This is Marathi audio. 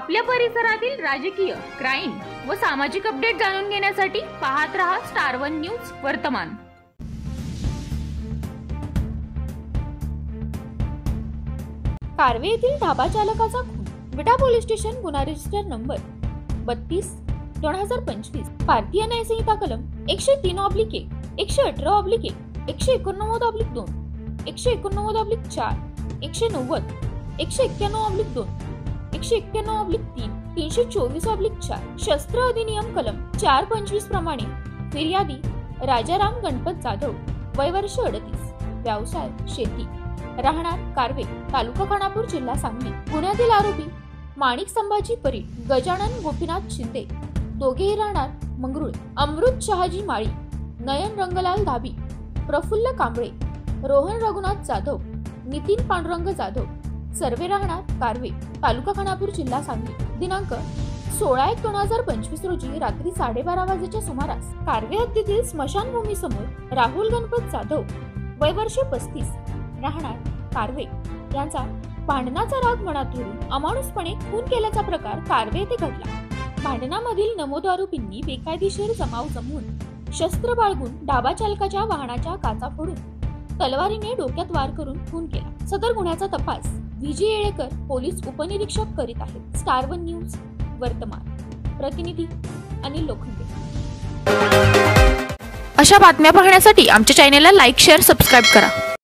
आपल्या परिसरातील राजकीय, क्राईम व सामाजिक अपडेट जाणून घेण्यासाठी पाहत रहा स्टार वन न्यूज वर्तमान। कारवे येथील ढाबा चालकाचा खून, विटा पोलीस स्टेशन गुन्हा रजिस्टर नंबर 32/2025, भारतीय न्याय संहिता कलम 103/1, 118/1, 189/2, 189/4, 190, 191/2, 191/3, 324/4, शस्त्र अधिनियम कलम 425 प्रमाणे फिर्यादी राजाराम गणपत जाधव, वय वर्ष 38, व्यवसाय शेती, राहणार कारवे, तालुका खानापूर, जिल्हा सांगली। पुण्यातील आरोपी माणिक संभाजी परीट, गजानन गोपीनाथ शिंदे, दोघेही राहणार मंगरुळ। अमृत शहाजी माळी, नयन रंगलाल धाबी, प्रफुल्ल कांबळे, रोहन रघुनाथ जाधव, नितीन पांडुरंग जाधव, सर्वे राहणार कारवे, तालुका खानापूर, जिल्हा सांगली। दिनांक 16/1/2025 रोजी रात्री 12:30 वाजेच्या सुमारास कारवे हद्दीतील स्मशानभूमी समोर राहुल गणपत जाधव, वय वर्ष 35, राहणार कारवे यांचा भांडणाचा राग मनात धरून अमानुषपणे खून केल्याचा प्रकार कारवे येथे घडला। भांडणामधील नमूद आरोपींनी बेकायदेशीर जमाव जमवून शस्त्र बाळगून ढाबा चालकाच्या वाहनाच्या काचा फोडून तलवारीने डोक्यात वार करून खून केला। सदर गुन्ह्याचा तपास व्हीजी येळेकर पोलीस उपनिरीक्षक करीत आहेत। स्टार वन न्यूज वर्तमान, प्रतिनिधी अनिल लोखंडे। अशा बातम्या पाहण्यासाठी आमच्या चॅनेलला लाईक, शेअर, सबस्क्राईब करा।